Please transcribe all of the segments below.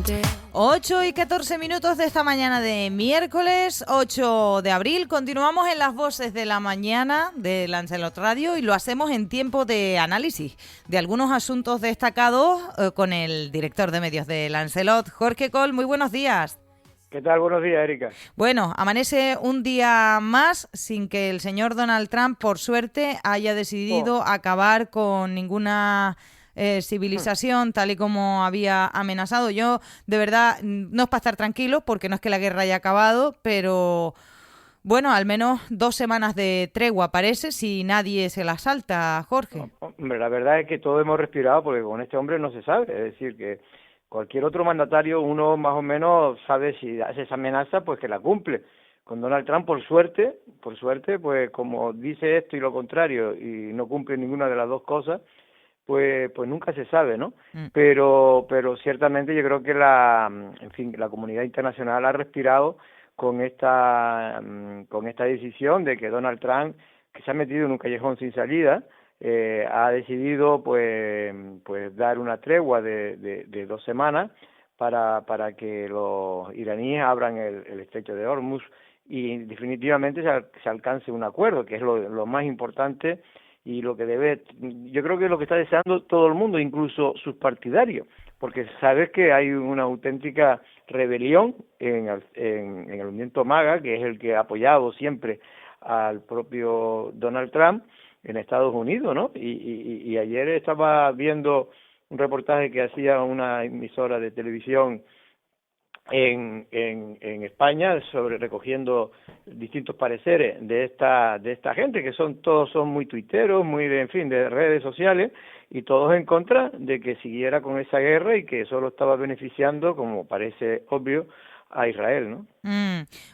8:14 de esta mañana de miércoles 8 de abril. Continuamos en las voces de la mañana de Lancelot Radio y lo hacemos en tiempo de análisis de algunos asuntos destacados con el director de medios de Lancelot, Jorge Coll. Muy buenos días. ¿Qué tal? Buenos días, Erika. Bueno, amanece un día más sin que el señor Donald Trump, por suerte, haya decidido acabar con ninguna civilización tal y como había amenazado. Yo, de verdad, no es para estar tranquilos porque no es que la guerra haya acabado, pero bueno, al menos 2 semanas de tregua parece, si nadie se la salta, Jorge. Hombre, la verdad es que todos hemos respirado porque con este hombre no se sabe, es decir, que cualquier otro mandatario, uno más o menos sabe si hace esa amenaza, pues que la cumple. Con Donald Trump, por suerte, pues como dice esto y lo contrario y no cumple ninguna de las dos cosas, pues nunca se sabe, ¿no? Pero ciertamente yo creo que la comunidad internacional ha respirado con esta decisión de que Donald Trump, que se ha metido en un callejón sin salida, ha decidido pues dar una tregua de 2 semanas para que los iraníes abran el estrecho de Hormuz y definitivamente se alcance un acuerdo, que es lo más importante y lo que yo creo que es lo que está deseando todo el mundo, incluso sus partidarios, porque sabes que hay una auténtica rebelión en el movimiento MAGA, que es el que ha apoyado siempre al propio Donald Trump en Estados Unidos, ¿no? Y ayer estaba viendo un reportaje que hacía una emisora de televisión en España recogiendo distintos pareceres de esta gente que todos son muy tuiteros, muy de redes sociales, y todos en contra de que siguiera con esa guerra y que solo estaba beneficiando, como parece obvio, a Israel, ¿no?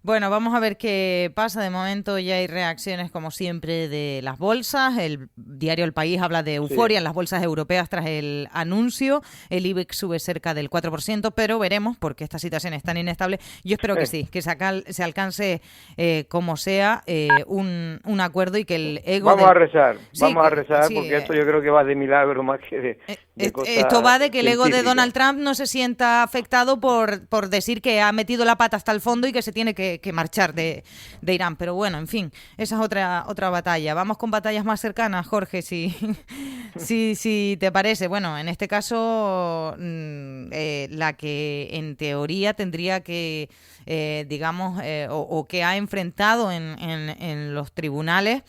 Bueno, vamos a ver qué pasa. De momento ya hay reacciones, como siempre, de las bolsas. El diario El País habla de euforia en las bolsas europeas tras el anuncio. El IBEX sube cerca del 4%, pero veremos, porque esta situación es tan inestable. Yo espero que sí, que se alcance, como sea, un acuerdo y que el ego... Vamos a rezar, sí, porque esto yo creo que va de milagro más que de cosas. Esto va de que el ego de científicas. Donald Trump no se sienta afectado por decir que ha metido la pata hasta el fondo y que se tiene que marchar de Irán. Pero bueno, en fin, esa es otra batalla. Vamos con batallas más cercanas, Jorge, si te parece. Bueno, en este caso, la que en teoría tendría que, o que ha enfrentado en los tribunales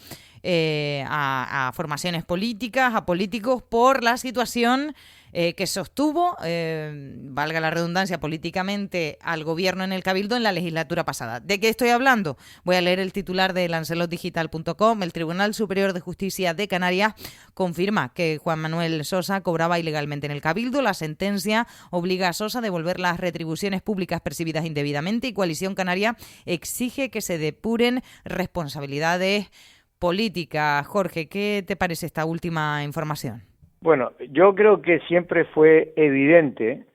a formaciones políticas, a políticos, por la situación que sostuvo, valga la redundancia, políticamente al gobierno en el Cabildo en la legislatura pasada. ¿De qué estoy hablando? Voy a leer el titular de lancelotdigital.com. El Tribunal Superior de Justicia de Canarias confirma que Juan Manuel Sosa cobraba ilegalmente en el Cabildo. La sentencia obliga a Sosa a devolver las retribuciones públicas percibidas indebidamente y Coalición Canaria exige que se depuren responsabilidades políticas. Jorge, ¿qué te parece esta última información? Bueno, yo creo que siempre fue evidente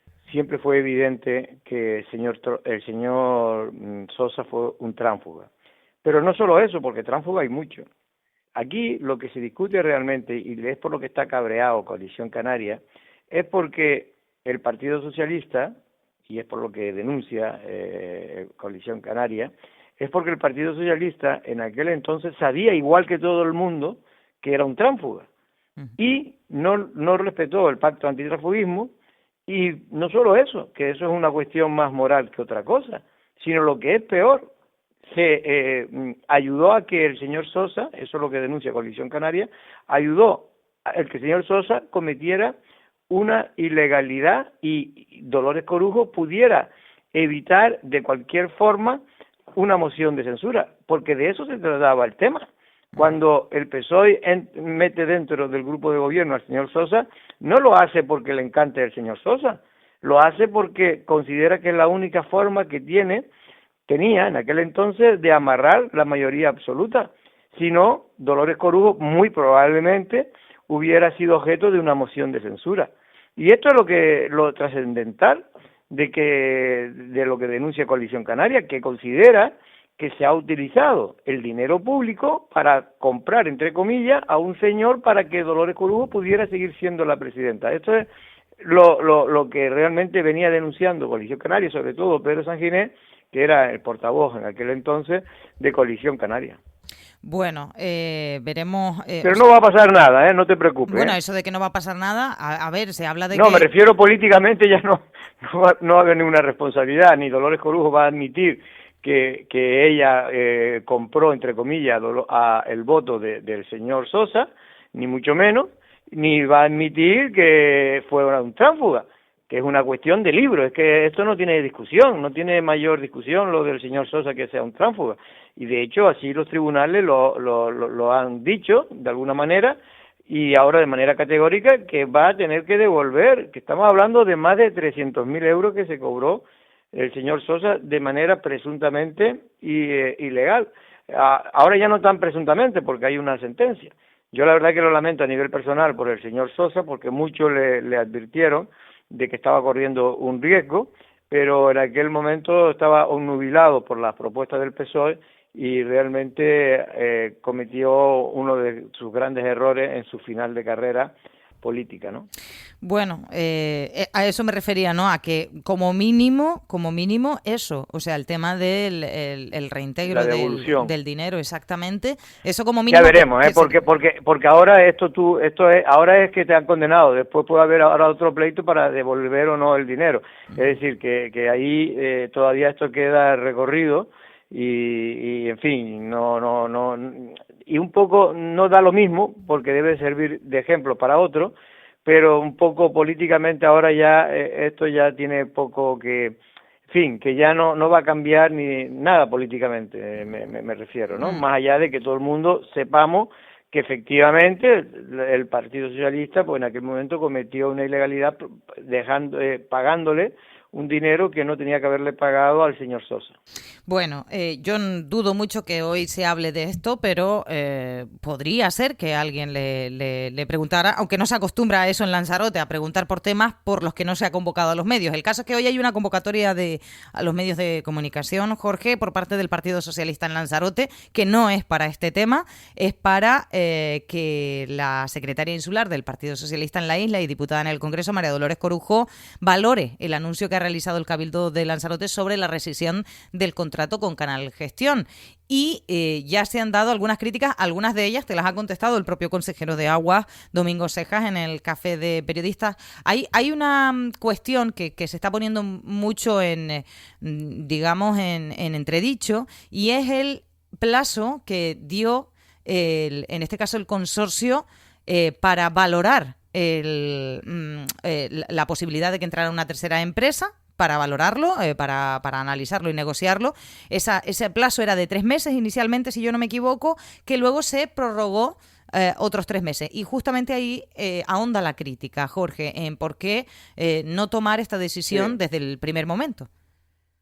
que el señor Sosa fue un tránsfuga. Pero no solo eso, porque tránsfuga hay mucho. Aquí lo que se discute realmente, y es por lo que está cabreado Coalición Canaria, es porque el Partido Socialista, y es por lo que denuncia Coalición Canaria, es porque el Partido Socialista en aquel entonces sabía, igual que todo el mundo, que era un tránsfuga. Y no respetó el pacto antitransfugismo, y no solo eso, que eso es una cuestión más moral que otra cosa, sino lo que es peor, se ayudó a que el señor Sosa, eso es lo que denuncia Coalición Canaria, ayudó a que el señor Sosa cometiera una ilegalidad y Dolores Corujo pudiera evitar de cualquier forma una moción de censura, porque de eso se trataba el tema. Cuando el PSOE mete dentro del grupo de gobierno al señor Sosa, no lo hace porque le encante el señor Sosa, lo hace porque considera que es la única forma que tenía en aquel entonces de amarrar la mayoría absoluta. Si no, Dolores Corujo muy probablemente hubiera sido objeto de una moción de censura. Y esto es lo trascendental de lo que denuncia Coalición Canaria, que considera que se ha utilizado el dinero público para comprar, entre comillas, a un señor para que Dolores Corujo pudiera seguir siendo la presidenta. Esto es lo que realmente venía denunciando Coalición Canaria, sobre todo Pedro Sanginés, que era el portavoz en aquel entonces de Coalición Canaria. Bueno, veremos... Pero no va a pasar nada, no te preocupes. Bueno, eso de que no va a pasar nada, a ver, se habla de no, que... me refiero políticamente, ya no va a haber ninguna responsabilidad, ni Dolores Corujo va a admitir que ella compró, entre comillas, el voto del señor Sosa, ni mucho menos, ni va a admitir que fue un tránsfuga, que es una cuestión de libro, es que esto no tiene discusión, no tiene mayor discusión lo del señor Sosa que sea un tránsfuga, y de hecho así los tribunales lo han dicho de alguna manera, y ahora de manera categórica que va a tener que devolver, que estamos hablando de más de 300.000 euros que se cobró el señor Sosa de manera presuntamente ilegal. Ahora ya no tan presuntamente porque hay una sentencia. Yo la verdad que lo lamento a nivel personal por el señor Sosa porque muchos le advirtieron de que estaba corriendo un riesgo, pero en aquel momento estaba obnubilado por las propuestas del PSOE y realmente cometió uno de sus grandes errores en su final de carrera política, ¿no? Bueno, a eso me refería, ¿no? A que como mínimo eso, o sea, el tema del el reintegro del dinero, exactamente, eso como mínimo. Ya veremos, porque ahora ahora es que te han condenado, después puede haber ahora otro pleito para devolver o no el dinero, es decir, que ahí todavía esto queda recorrido y en fin, no y un poco no da lo mismo porque debe servir de ejemplo para otros, pero un poco políticamente ahora ya esto ya tiene poco que, en fin, que ya no va a cambiar ni nada políticamente, me refiero, ¿no? Más allá de que todo el mundo sepamos que efectivamente el Partido Socialista pues en aquel momento cometió una ilegalidad pagándole un dinero que no tenía que haberle pagado al señor Sosa. Bueno, yo dudo mucho que hoy se hable de esto, pero podría ser que alguien le preguntara, aunque no se acostumbra a eso en Lanzarote, a preguntar por temas por los que no se ha convocado a los medios. El caso es que hoy hay una convocatoria a los medios de comunicación, Jorge, por parte del Partido Socialista en Lanzarote, que no es para este tema, es para que la secretaria insular del Partido Socialista en la isla y diputada en el Congreso, María Dolores Corujo, valore el anuncio que ha realizado el Cabildo de Lanzarote sobre la rescisión del contrato con Canal Gestión. Y ya se han dado algunas críticas, algunas de ellas te las ha contestado el propio consejero de Aguas, Domingo Cejas, en el Café de Periodistas. Hay una cuestión que se está poniendo mucho en entredicho, y es el plazo que dio, en este caso el consorcio, para valorar la posibilidad de que entrara una tercera empresa, para valorarlo, para analizarlo y negociarlo. Ese plazo era de 3 meses inicialmente, si yo no me equivoco, que luego se prorrogó otros 3 meses. Y justamente ahí ahonda la crítica, Jorge, en por qué no tomar esta decisión desde el primer momento.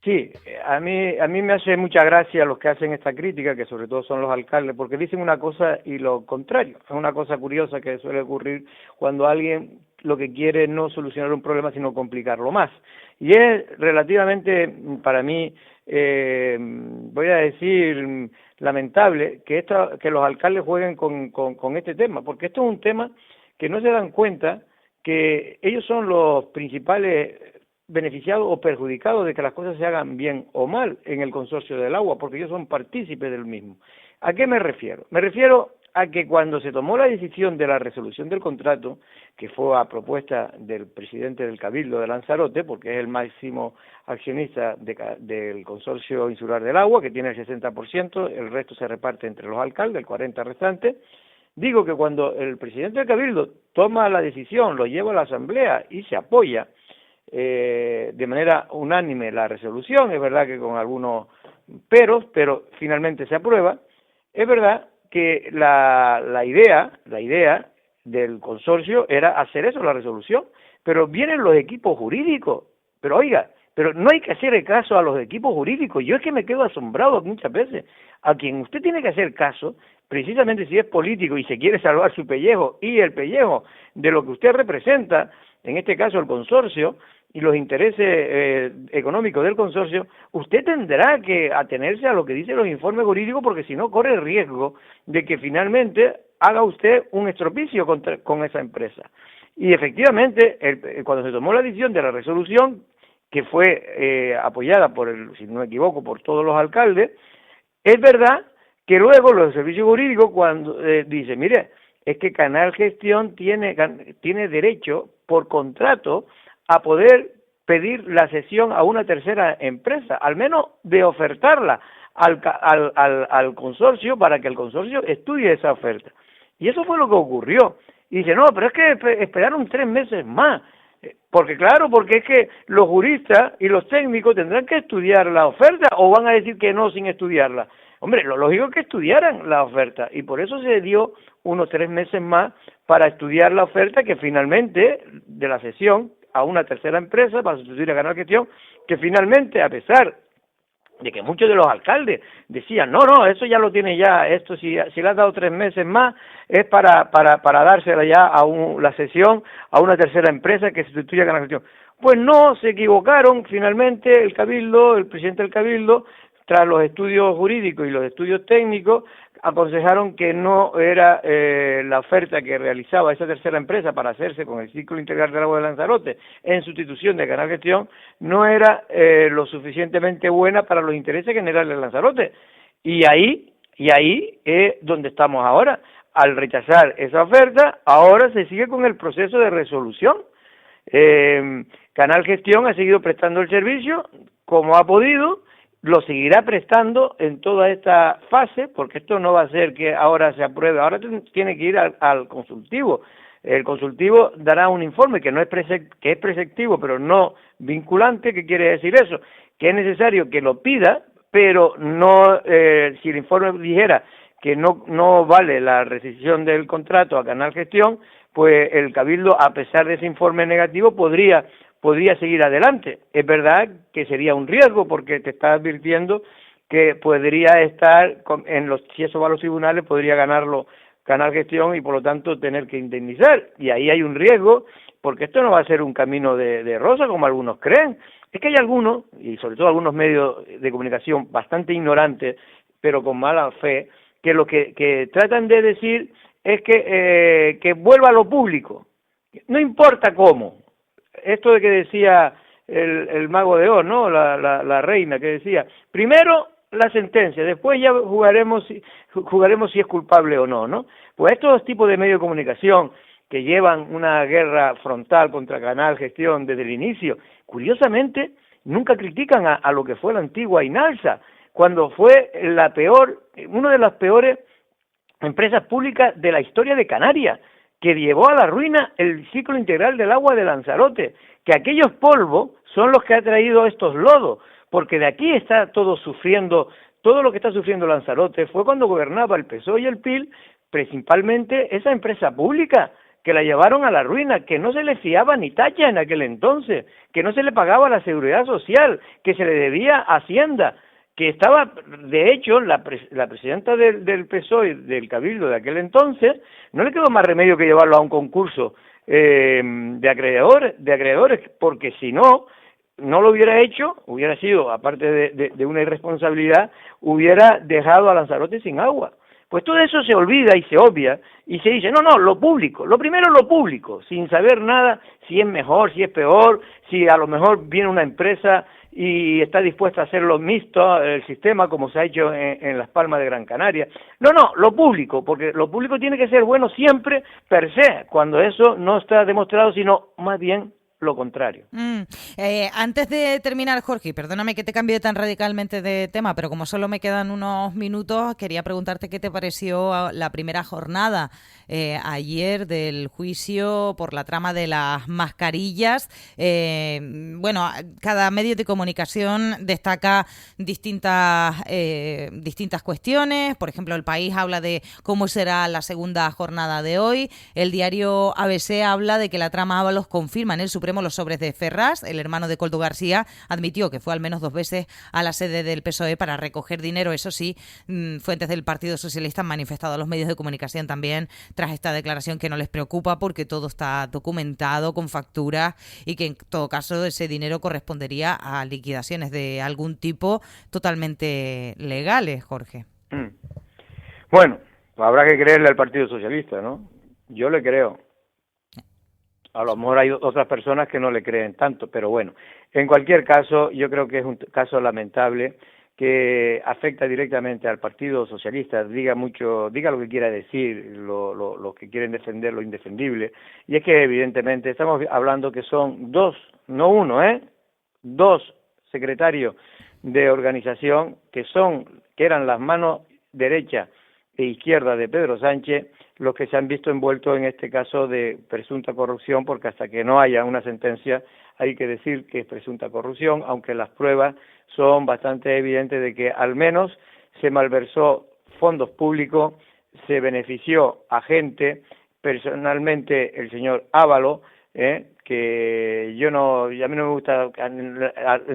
Sí, a mí me hace mucha gracia los que hacen esta crítica, que sobre todo son los alcaldes, porque dicen una cosa y lo contrario. Es una cosa curiosa que suele ocurrir cuando alguien lo que quiere es no solucionar un problema, sino complicarlo más. Y es relativamente, para mí, voy a decir, lamentable que los alcaldes jueguen con este tema, porque esto es un tema que no se dan cuenta que ellos son los principales beneficiados o perjudicados de que las cosas se hagan bien o mal en el consorcio del agua, porque ellos son partícipes del mismo. ¿A qué me refiero? Me refiero a que cuando se tomó la decisión de la resolución del contrato, que fue a propuesta del presidente del Cabildo de Lanzarote, porque es el máximo accionista del consorcio insular del agua, que tiene el 60%, el resto se reparte entre los alcaldes, el 40% restante. Digo que cuando el presidente del Cabildo toma la decisión, lo lleva a la asamblea y se apoya de manera unánime la resolución, es verdad que con algunos peros, pero finalmente se aprueba. Es verdad que la idea del consorcio era hacer eso, la resolución, pero vienen los equipos jurídicos, pero oiga, pero no hay que hacer caso a los equipos jurídicos. Yo es que me quedo asombrado muchas veces. A quien usted tiene que hacer caso, precisamente si es político y se quiere salvar su pellejo y el pellejo de lo que usted representa, en este caso el consorcio, y los intereses económicos del consorcio, usted tendrá que atenerse a lo que dicen los informes jurídicos, porque si no corre el riesgo de que finalmente haga usted un estropicio con esa empresa. Y efectivamente, cuando se tomó la decisión de la resolución, que fue apoyada por si no me equivoco, por todos los alcaldes, es verdad que luego los servicios jurídicos cuando dicen, mire, es que Canal Gestión tiene derecho por contrato a poder pedir la cesión a una tercera empresa, al menos de ofertarla al consorcio para que el consorcio estudie esa oferta. Y eso fue lo que ocurrió. Y dice, no, pero es que esperaron 3 meses más. Porque es que los juristas y los técnicos tendrán que estudiar la oferta o van a decir que no sin estudiarla. Hombre, lo lógico es que estudiaran la oferta y por eso se dio unos 3 meses más para estudiar la oferta que finalmente, de la cesión a una tercera empresa para sustituir a Canal Gestión, que finalmente, a pesar de que muchos de los alcaldes decían, no, eso ya lo tiene ya, esto si le has dado 3 meses más es para dársela ya a la cesión a una tercera empresa que sustituya a Canal Gestión. Pues no, se equivocaron, finalmente el presidente del Cabildo, tras los estudios jurídicos y los estudios técnicos, aconsejaron que no era la oferta que realizaba esa tercera empresa para hacerse con el ciclo integral del agua de Lanzarote en sustitución de Canal Gestión, no era lo suficientemente buena para los intereses generales de Lanzarote. Y ahí es donde estamos ahora. Al rechazar esa oferta, ahora se sigue con el proceso de resolución. Canal Gestión ha seguido prestando el servicio como ha podido, lo seguirá prestando en toda esta fase, porque esto no va a ser que ahora se apruebe, ahora tiene que ir al consultivo. El consultivo dará un informe que es preceptivo, pero no vinculante. ¿Qué quiere decir eso? Que es necesario que lo pida, pero no, si el informe dijera que no vale la rescisión del contrato a Canal Gestión, pues el Cabildo, a pesar de ese informe negativo, podría seguir adelante. Es verdad que sería un riesgo porque te está advirtiendo que podría estar, si eso va a los tribunales, podría ganarlo Canal Gestión y por lo tanto tener que indemnizar. Y ahí hay un riesgo porque esto no va a ser un camino de rosa como algunos creen. Es que hay algunos, y sobre todo algunos medios de comunicación bastante ignorantes, pero con mala fe, que lo que tratan de decir es que vuelva a lo público. No importa cómo. Esto de que decía el mago de Oz, ¿no? La reina que decía, primero la sentencia, después ya jugaremos si es culpable o no, ¿no? Pues estos tipos de medios de comunicación que llevan una guerra frontal contra Canal Gestión desde el inicio, curiosamente nunca critican a lo que fue la antigua Inalsa, cuando fue una de las peores empresas públicas de la historia de Canarias, que llevó a la ruina el ciclo integral del agua de Lanzarote, que aquellos polvos son los que ha traído estos lodos, porque de aquí está todo lo que está sufriendo Lanzarote fue cuando gobernaba el PSOE y el PIL, principalmente esa empresa pública, que la llevaron a la ruina, que no se le fiaba ni tacha en aquel entonces, que no se le pagaba la seguridad social, que se le debía Hacienda, que estaba, de hecho, la presidenta del PSOE, del Cabildo de aquel entonces, no le quedó más remedio que llevarlo a un concurso de acreedores, porque si no lo hubiera hecho, hubiera sido, aparte de una irresponsabilidad, hubiera dejado a Lanzarote sin agua. Pues todo eso se olvida y se obvia, y se dice, no, lo público, lo primero lo público, sin saber nada, si es mejor, si es peor, si a lo mejor viene una empresa y está dispuesta a hacerlo mixto, el sistema, como se ha hecho en Las Palmas de Gran Canaria. No, lo público, porque lo público tiene que ser bueno siempre per se, cuando eso no está demostrado, sino más bien lo contrario. Antes de terminar, Jorge, perdóname que te cambie tan radicalmente de tema, pero como solo me quedan unos minutos, quería preguntarte qué te pareció la primera jornada ayer del juicio por la trama de las mascarillas. Bueno, cada medio de comunicación destaca distintas cuestiones. Por ejemplo, El País habla de cómo será la segunda jornada de hoy. El diario ABC habla de que la trama Ábalos confirma en el Supremo los sobres de Ferraz. El hermano de Koldo García admitió que fue al menos 2 veces a la sede del PSOE para recoger dinero. Eso sí, fuentes del Partido Socialista han manifestado a los medios de comunicación también tras esta declaración que no les preocupa porque todo está documentado con facturas y que en todo caso ese dinero correspondería a liquidaciones de algún tipo totalmente legales, Jorge. Bueno, habrá que creerle al Partido Socialista, ¿no? Yo le creo. A lo mejor hay otras personas que no le creen tanto, pero bueno, en cualquier caso, yo creo que es un caso lamentable que afecta directamente al Partido Socialista, diga lo que quiera decir, los que quieren defender lo indefendible, y es que evidentemente estamos hablando que son dos, no uno, dos secretarios de organización que eran las manos derecha e izquierda de Pedro Sánchez, los que se han visto envueltos en este caso de presunta corrupción, porque hasta que no haya una sentencia hay que decir que es presunta corrupción, aunque las pruebas son bastante evidentes de que al menos se malversó fondos públicos, se benefició a gente, personalmente el señor Ábalos, que a mí no me gusta en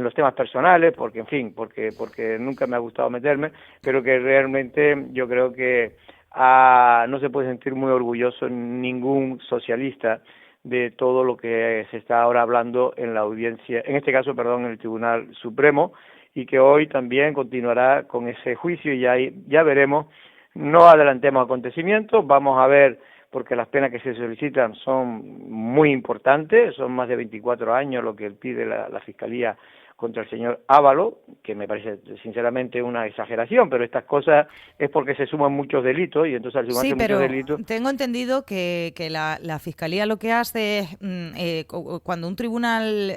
los temas personales, porque en fin, porque nunca me ha gustado meterme, pero que realmente yo creo que no se puede sentir muy orgulloso ningún socialista de todo lo que se está ahora hablando en la audiencia, en este caso, en el Tribunal Supremo, y que hoy también continuará con ese juicio y ya veremos. No adelantemos acontecimientos, vamos a ver, porque las penas que se solicitan son muy importantes, son más de 24 años lo que pide la Fiscalía contra el señor Ábalos, que me parece sinceramente una exageración, pero estas cosas es porque se suman muchos delitos y entonces al sumarse muchos delitos... Sí, pero tengo entendido que la Fiscalía lo que hace es, cuando un tribunal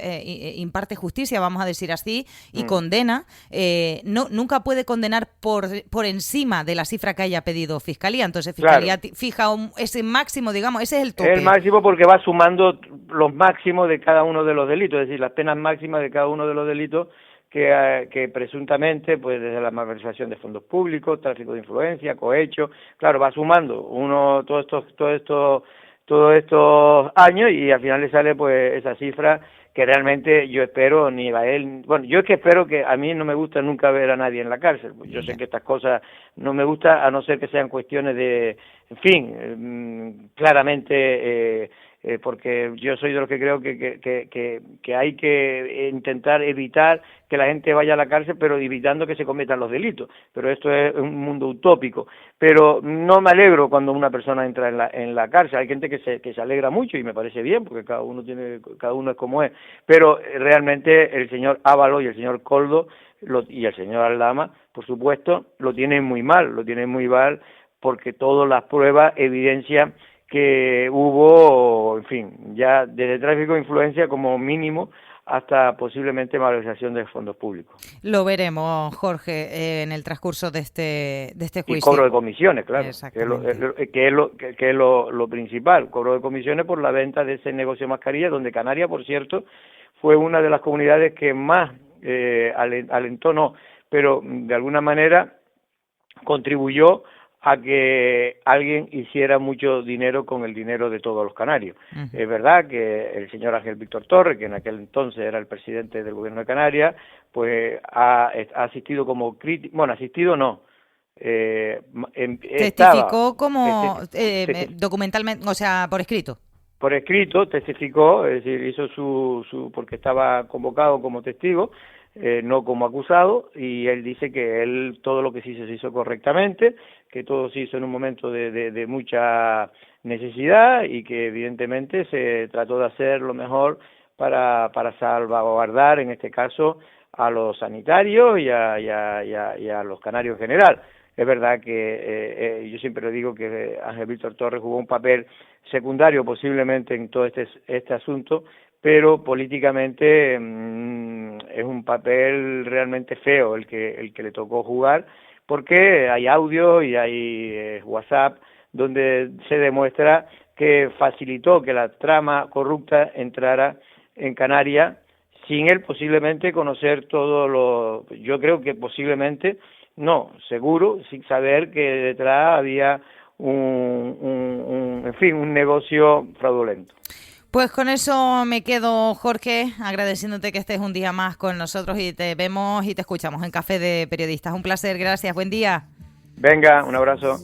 imparte justicia, vamos a decir así, y condena, nunca puede condenar por encima de la cifra que haya pedido Fiscalía. Entonces Fiscalía fija ese máximo, digamos, ese es el tope. El máximo porque va sumando los máximos de cada uno de los delitos, es decir, las penas máximas de cada uno de los delitos que presuntamente, pues desde la malversación de fondos públicos, tráfico de influencia, cohecho, claro, va sumando uno todos estos años y al final le sale pues esa cifra que realmente yo espero ni a él, bueno, yo es que espero que a mí no me gusta nunca ver a nadie en la cárcel, yo sé que estas cosas no me gusta a no ser que sean cuestiones de, en fin, claramente porque yo soy de los que creo que hay que intentar evitar que la gente vaya a la cárcel, pero evitando que se cometan los delitos. Pero esto es un mundo utópico. Pero no me alegro cuando una persona entra en la cárcel. Hay gente que se alegra mucho y me parece bien, porque cada uno es como es. Pero realmente el señor Ábalos y el señor Koldo y el señor Aldama, por supuesto, lo tienen muy mal porque todas las pruebas evidencian que hubo, en fin, ya desde tráfico de influencia como mínimo hasta posiblemente malversación de fondos públicos. Lo veremos, Jorge, en el transcurso de este juicio. Y cobro de comisiones, claro, que es lo principal, cobro de comisiones por la venta de ese negocio de mascarillas, donde Canarias, por cierto, fue una de las comunidades que más alentó, no, pero de alguna manera contribuyó a que alguien hiciera mucho dinero con el dinero de todos los canarios. Es verdad que el señor Ángel Víctor Torres, que en aquel entonces era el presidente del gobierno de Canarias, pues ha asistido como crítico, bueno, asistido no, testificó documentalmente, o sea, por escrito. Por escrito, testificó, es decir, hizo porque estaba convocado como testigo, no como acusado, y él dice que él todo lo que se hizo correctamente, que todo se hizo en un momento de mucha necesidad y que evidentemente se trató de hacer lo mejor para salvaguardar, en este caso, a los sanitarios y a los canarios en general. Es verdad que yo siempre digo que Ángel Víctor Torres jugó un papel secundario posiblemente en todo este asunto, pero políticamente es un papel realmente feo el que le tocó jugar, porque hay audio y hay WhatsApp donde se demuestra que facilitó que la trama corrupta entrara en Canarias sin él posiblemente conocer yo creo que posiblemente, no, seguro, sin saber que detrás había en fin, un negocio fraudulento. Pues con eso me quedo, Jorge, agradeciéndote que estés un día más con nosotros y te vemos y te escuchamos en Café de Periodistas. Un placer, gracias, buen día. Venga, un abrazo.